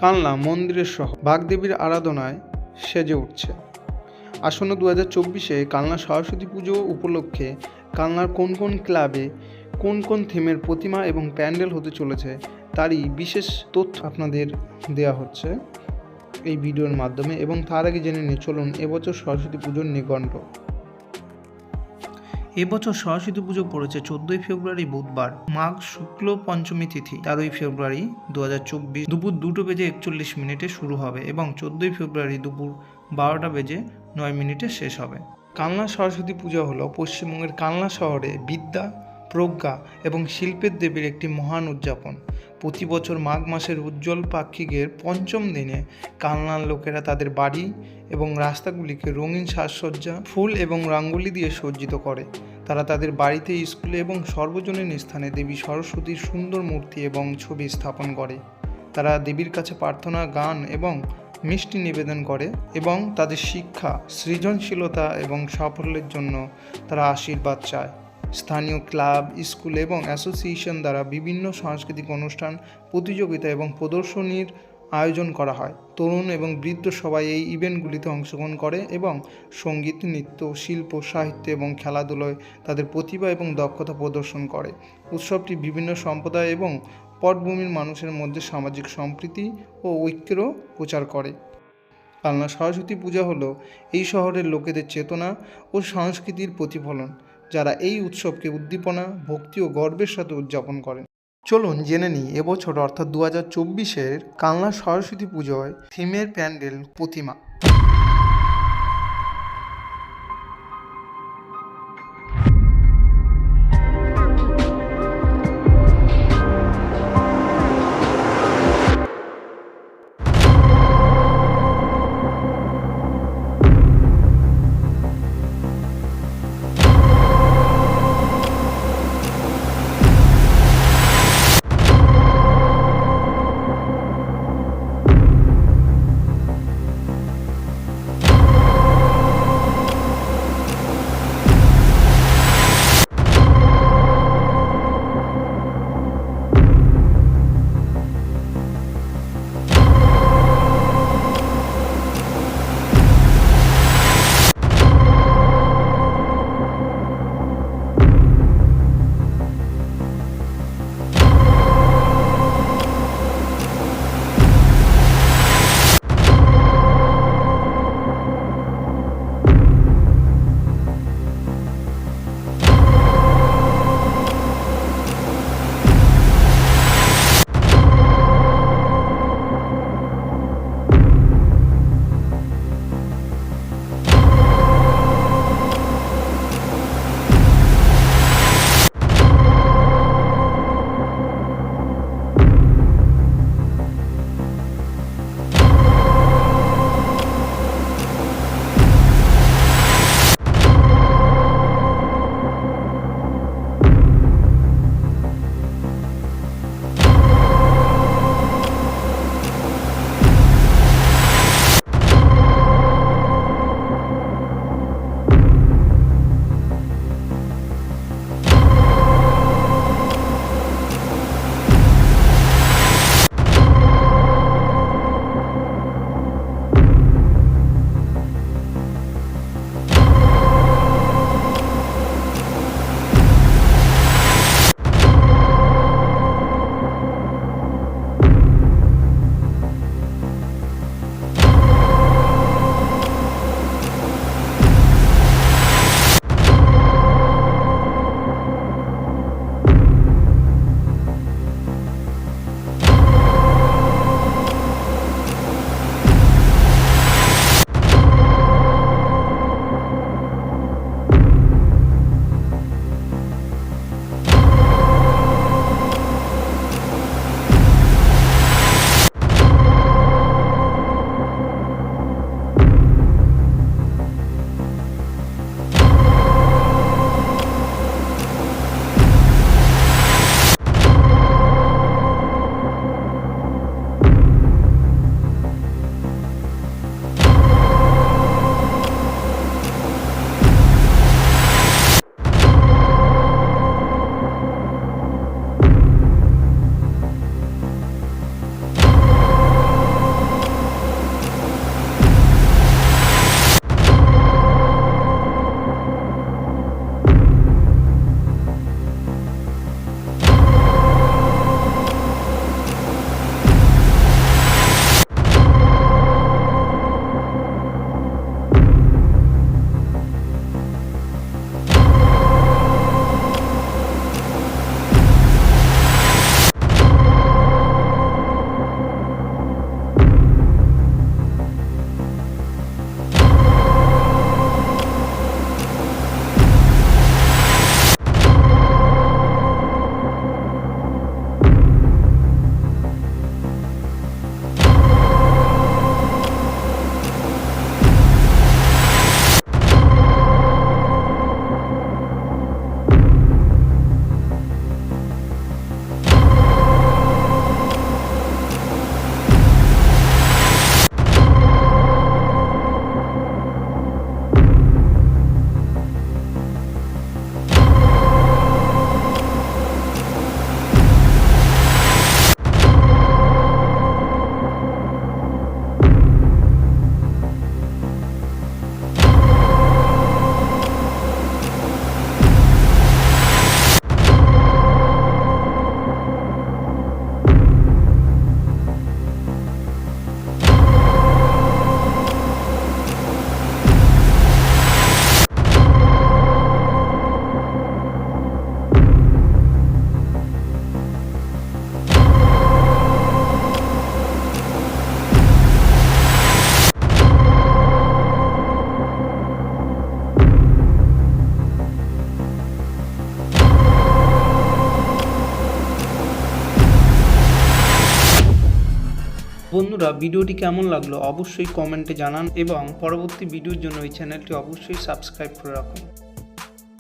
কালনা মন্দিরের শহর বাগদেবীর আরাধনায় সেজে উঠছে। আসন্ন 2024-এ কালনা সরস্বতী পুজো উপলক্ষে কালনার কোন কোন ক্লাবে কোন কোন থিমের প্রতিমা এবং প্যান্ডেল হতে চলেছে তারই বিশেষ তথ্য আপনাদের দেওয়া হচ্ছে এই ভিডিওর মাধ্যমে। এবং তার আগে জেনে নিয়ে চলুন এবছর সরস্বতী পুজোর নিঘণ্ট। এবছর সরস্বতী পুজো পড়েছে 14ই ফেব্রুয়ারি বুধবার, মাঘ শুক্ল পঞ্চমী তিথি 13ই ফেব্রুয়ারি 2024 দুপুর 2:41 শুরু হবে এবং 14ই ফেব্রুয়ারি দুপুর 12:09 শেষ হবে। কালনা সরস্বতী পূজা হলো পশ্চিমবঙ্গের কালনা শহরে বিদ্যা, প্রজ্ঞা এবং শিল্পের দেবীর একটি মহান উদযাপন। প্রতি বছর মাঘ মাসের উজ্জ্বল পাক্ষিকের পঞ্চম দিনে কালনার লোকেরা তাদের বাড়ি এবং রাস্তাগুলিকে রঙিন সাজসজ্জা, ফুল এবং রঙ্গোলি দিয়ে সজ্জিত করে। তারা তাদের বাড়িতে, স্কুলে এবং সর্বজনীন স্থানে দেবী সরস্বতীর সুন্দর মূর্তি এবং ছবি স্থাপন করে। তারা দেবীর কাছে প্রার্থনা, গান এবং মিষ্টি নিবেদন করে এবং তাদের শিক্ষা, সৃজনশীলতা এবং সাফল্যের জন্য তারা আশীর্বাদ চায়। স্থানীয় ক্লাব, স্কুল এবং অ্যাসোসিয়েশন দ্বারা বিভিন্ন সাংস্কৃতিক অনুষ্ঠান, প্রতিযোগিতা এবং প্রদর্শনীর আয়োজন করা হয়। তরুণ এবং বৃদ্ধ সবাই এই ইভেন্টগুলিতে অংশগ্রহণ করে এবং সঙ্গীত, নৃত্য, শিল্প, সাহিত্য এবং খেলাধুলায় তাদের প্রতিভা এবং দক্ষতা প্রদর্শন করে। উৎসবটি বিভিন্ন সম্প্রদায় এবং পটভূমির মানুষের মধ্যে সামাজিক সম্প্রীতি ও ঐক্যেরও প্রচার করে। কালনা সরস্বতী পূজা হলো এই শহরের লোকেদের চেতনা ও সংস্কৃতির প্রতিফলন, যারা এই উৎসবকে উদ্দীপনা, ভক্তি ও গর্বের সাথে উদযাপন করেন। চলুন জেনে নিই এবছর অর্থাৎ 2024-এর কালনা সরস্বতী পুজোয় থিমের প্যান্ডেল, প্রতিমা। বন্ধুরা, ভিডিওটি কেমন লাগলো অবশ্যই কমেন্টে জানান এবং পরবর্তী ভিডিওর জন্য এই চ্যানেলটি অবশ্যই সাবস্ক্রাইব করে রাখুন।